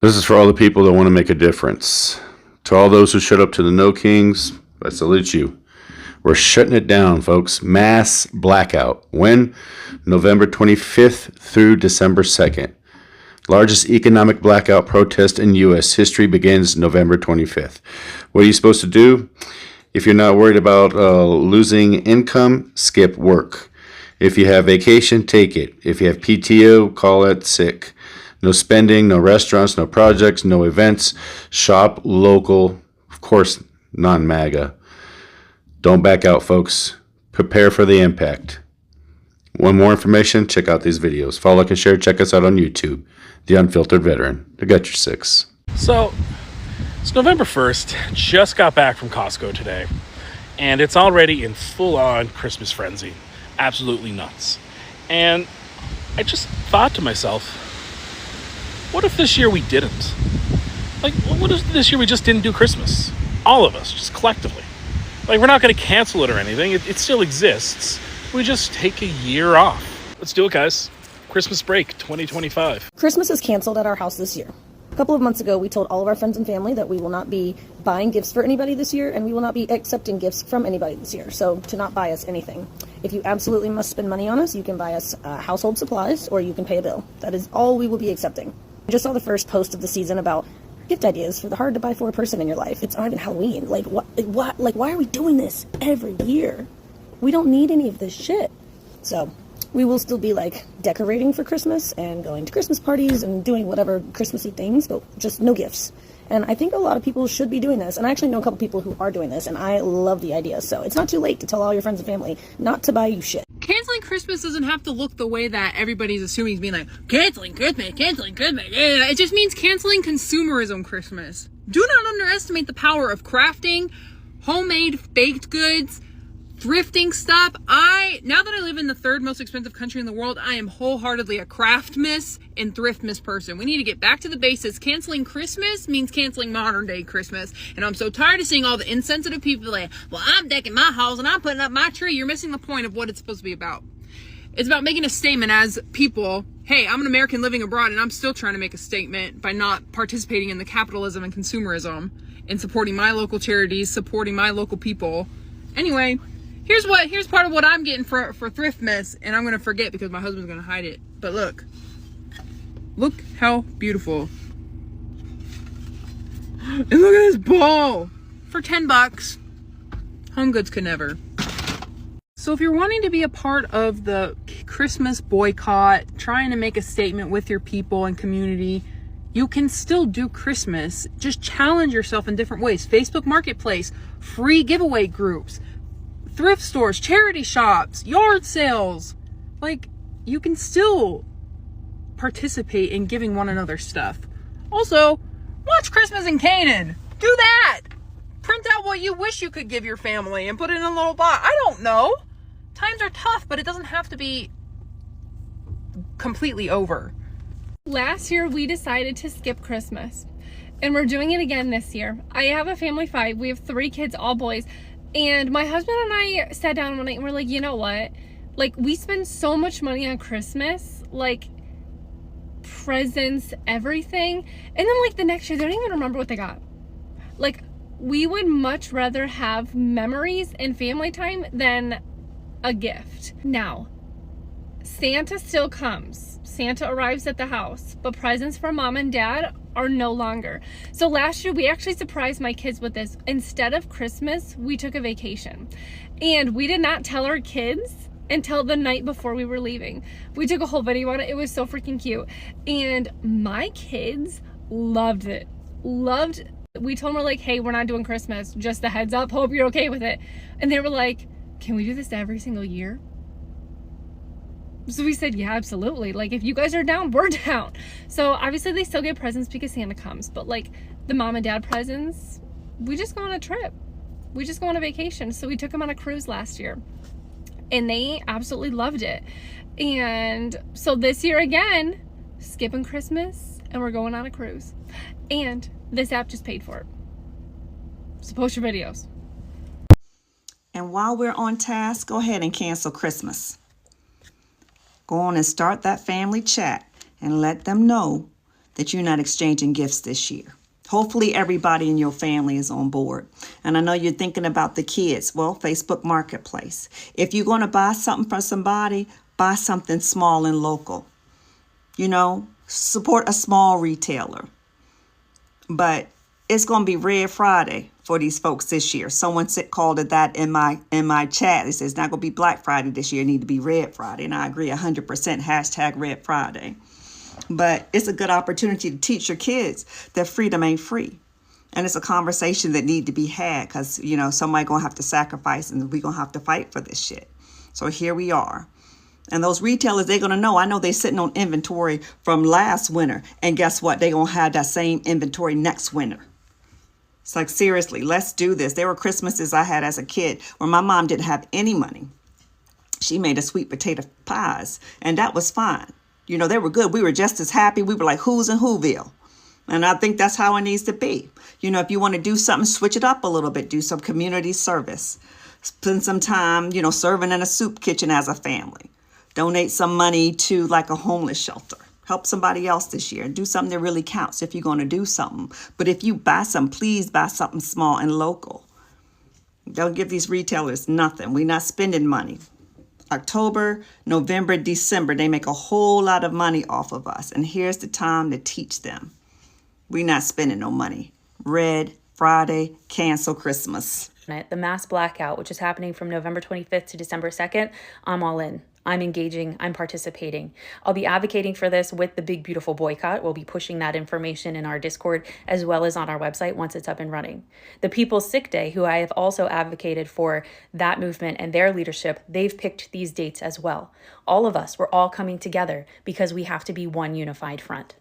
This is for all the people that want to make a difference. To all those who showed up to the No Kings, I salute you. We're shutting it down, folks. Mass blackout. When? November 25th through December 2nd. Largest economic blackout protest in U.S. history begins November 25th. What are you supposed to do? If you're not worried about losing income, skip work. If you have vacation, take it. If you have PTO, call it sick. No spending, no restaurants, no projects, no events. Shop local. Of course, non-MAGA. Don't back out, folks. Prepare for the impact. Want more information? Check out these videos. Follow, like, and share. Check us out on YouTube. The Unfiltered Veteran. I got your six. So, it's November 1st. Just got back from Costco today. And it's already in full-on Christmas frenzy. Absolutely nuts. And I just thought to myself, what if this year we didn't? Like, what if this year we just didn't do Christmas? All of us, just collectively. Like, we're not going to cancel it or anything. It still exists. We just take a year off. Let's do it, guys. Christmas break 2025. Christmas is canceled at our house this year. A couple of months ago, we told all of our friends and family that we will not be buying gifts for anybody this year, and we will not be accepting gifts from anybody this year. So to not buy us anything. If you absolutely must spend money on us, you can buy us household supplies, or you can pay a bill. That is all we will be accepting. I just saw the first post of the season about gift ideas for the hard to buy for person in your life. It's not even Halloween. Like, what? Like, why are we doing this every year? We don't need any of this shit. So we will still be like decorating for Christmas and going to Christmas parties and doing whatever Christmassy things, but just no gifts. And I think a lot of people should be doing this. And I actually know a couple people who are doing this, and I love the idea. So it's not too late to tell all your friends and family not to buy you shit. Canceling Christmas doesn't have to look the way that everybody's assuming is being like, canceling Christmas. Yeah, it just means canceling consumerism Christmas. Do not underestimate the power of crafting, homemade baked goods, thrifting stuff. Now that I live in the third most expensive country in the world, I am wholeheartedly a craft miss and thrift miss person. We need to get back to the basics. Canceling Christmas means canceling modern day Christmas. And I'm so tired of seeing all the insensitive people like, well, I'm decking my house and I'm putting up my tree. You're missing the point of what it's supposed to be about. It's about making a statement as people. Hey, I'm an American living abroad, and I'm still trying to make a statement by not participating in the capitalism and consumerism and supporting my local charities, supporting my local people. Anyway, here's part of what I'm getting for thrift miss, and I'm gonna forget because my husband's gonna hide it. But look how beautiful. And look at this ball for $10. Home Goods could never. So if you're wanting to be a part of the Christmas boycott, trying to make a statement with your people and community, you can still do Christmas. Just challenge yourself in different ways. Facebook Marketplace, free giveaway groups, thrift stores, charity shops, yard sales. Like, you can still participate in giving one another stuff. Also, watch Christmas in Canaan. Do that. Print out what you wish you could give your family and put it in a little box. I don't know. Times are tough, but it doesn't have to be completely over. Last year, we decided to skip Christmas, and we're doing it again this year. I have a family of 5. We have 3 kids, all boys. And my husband and I sat down one night and we're like, you know what? Like, we spend so much money on Christmas, like presents, everything. And then like the next year, they don't even remember what they got. Like, we would much rather have memories and family time than a gift. Now, Santa still comes. Santa arrives at the house, but presents from mom and dad are no longer. So last year, we actually surprised my kids with this. Instead of Christmas, we took a vacation. And we did not tell our kids until the night before we were leaving. We took a whole video on it. It was so freaking cute. And my kids loved it. We told them, we're like, hey, we're not doing Christmas. Just a heads up. Hope you're okay with it. And they were like, can we do this every single year? So we said, yeah, absolutely. Like, if you guys are down, we're down. So obviously they still get presents because Santa comes. But like the mom and dad presents, we just go on a trip. We just go on a vacation. So we took them on a cruise last year. And they absolutely loved it. And so this year again, skipping Christmas, and we're going on a cruise. And this app just paid for it. So post your videos. And while we're on task, go ahead and cancel Christmas. Go on and start that family chat and let them know that you're not exchanging gifts this year. Hopefully everybody in your family is on board. And I know you're thinking about the kids. Well, Facebook Marketplace. If you're going to buy something for somebody, buy something small and local. You know, support a small retailer. But it's going to be Red Friday for these folks this year. Someone called it that in my chat. It says it's not going to be Black Friday this year. It need to be Red Friday. And I agree 100%. Hashtag Red Friday. But it's a good opportunity to teach your kids that freedom ain't free. And it's a conversation that need to be had because, you know, somebody going to have to sacrifice and we're going to have to fight for this shit. So here we are. And those retailers, they're going to know. I know they're sitting on inventory from last winter. And guess what? They're going to have that same inventory next winter. It's like, seriously, let's do this. There were Christmases I had as a kid where my mom didn't have any money. She made a sweet potato pies, and that was fine. You know, they were good. We were just as happy. We were like, who's in Whoville? And I think that's how it needs to be. You know, if you want to do something, switch it up a little bit. Do some community service. Spend some time, you know, serving in a soup kitchen as a family. Donate some money to like a homeless shelter. Help somebody else this year. Do something that really counts if you're going to do something. But if you buy something, please buy something small and local. Don't give these retailers nothing. We're not spending money. October, November, December, they make a whole lot of money off of us. And here's the time to teach them. We're not spending no money. Red Friday, cancel Christmas. The mass blackout, which is happening from November 25th to December 2nd, I'm all in. I'm engaging, I'm participating. I'll be advocating for this with the Big Beautiful Boycott. We'll be pushing that information in our Discord as well as on our website once it's up and running. The People's Sick Day, who I have also advocated for that movement and their leadership, they've picked these dates as well. All of us, we're all coming together because we have to be one unified front.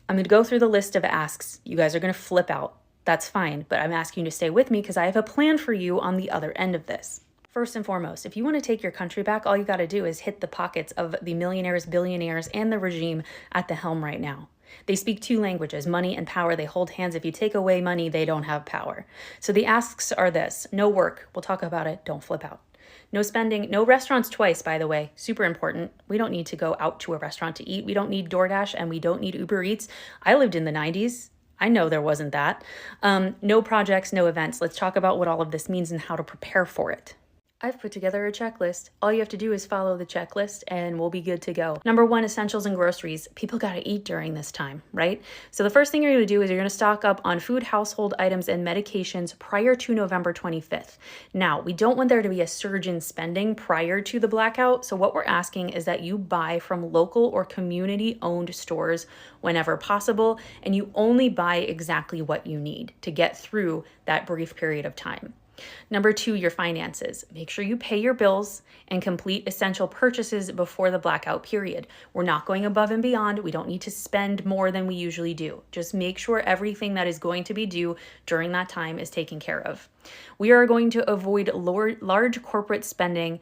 I'm going to go through the list of asks. You guys are going to flip out. That's fine, but I'm asking you to stay with me because I have a plan for you on the other end of this. First and foremost, if you want to take your country back, all you got to do is hit the pockets of the millionaires, billionaires, and the regime at the helm right now. They speak two languages, money and power. They hold hands. If you take away money, they don't have power. So the asks are this: no work. We'll talk about it. Don't flip out. No spending. No restaurants twice, by the way. Super important. We don't need to go out to a restaurant to eat. We don't need DoorDash and we don't need Uber Eats. I lived in the 90s. I know there wasn't that. No projects, no events. Let's talk about what all of this means and how to prepare for it. I've put together a checklist. All you have to do is follow the checklist and we'll be good to go. Number one, essentials and groceries. People gotta eat during this time, right? So the first thing you're gonna do is you're gonna stock up on food, household items, and medications prior to November 25th. Now, we don't want there to be a surge in spending prior to the blackout. So what we're asking is that you buy from local or community-owned stores whenever possible, and you only buy exactly what you need to get through that brief period of time. Number two, your finances. Make sure you pay your bills and complete essential purchases before the blackout period. We're not going above and beyond. We don't need to spend more than we usually do. Just make sure everything that is going to be due during that time is taken care of. We are going to avoid large corporate spending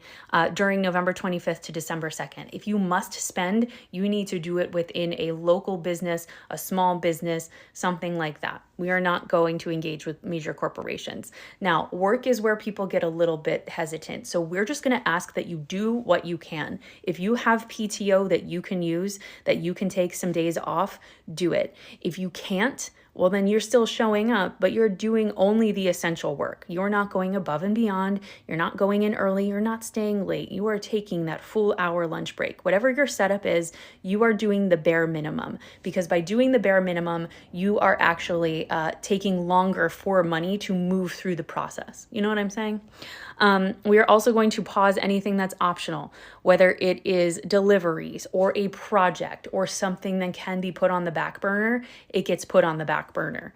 during November 25th to December 2nd. If you must spend, you need to do it within a local business, a small business, something like that. We are not going to engage with major corporations. Now, work is where people get a little bit hesitant. So we're just going to ask that you do what you can. If you have PTO that you can use, that you can take some days off, do it. If you can't, well, then you're still showing up, but you're doing only the essential work. You're not going above and beyond. You're not going in early. You're not staying late. You are taking that full hour lunch break. Whatever your setup is, you are doing the bare minimum, because by doing the bare minimum, you are actually taking longer for money to move through the process. You know what I'm saying? We are also going to pause anything that's optional, whether it is deliveries or a project or something that can be put on the back burner, it gets put on the back burner.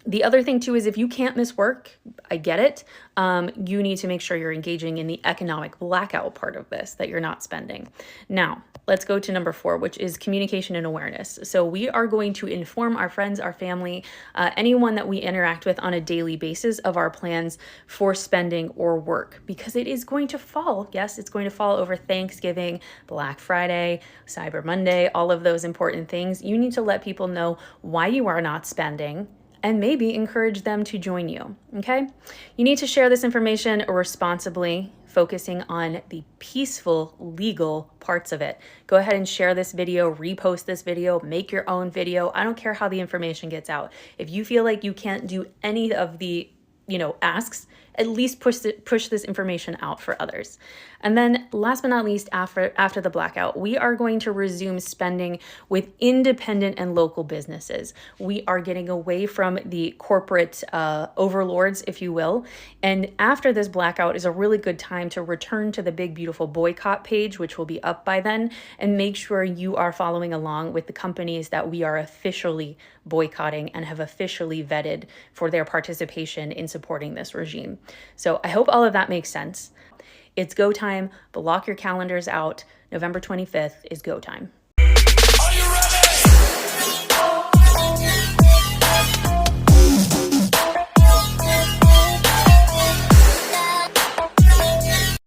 The other thing too is if you can't miss work, I get it. You need to make sure you're engaging in the economic blackout part of this, that you're not spending. Now, let's go to number 4, which is communication and awareness. So we are going to inform our friends, our family, anyone that we interact with on a daily basis of our plans for spending or work, because it is going to fall. Yes, it's going to fall over Thanksgiving, Black Friday, Cyber Monday, all of those important things. You need to let people know why you are not spending and maybe encourage them to join you, okay? You need to share this information responsibly. focusing on the peaceful, legal parts of it. Go ahead and share this video, repost this video, make your own video. I don't care how the information gets out. If you feel like you can't do any of the asks, at least push this information out for others. And then last but not least, after the blackout, we are going to resume spending with independent and local businesses. We are getting away from the corporate overlords, if you will. And after this blackout is a really good time to return to the Big Beautiful Boycott page, which will be up by then, and make sure you are following along with the companies that we are officially boycotting and have officially vetted for their participation in supporting this regime. So I hope all of that makes sense. It's go time. Block your calendars out. November 25th is go time.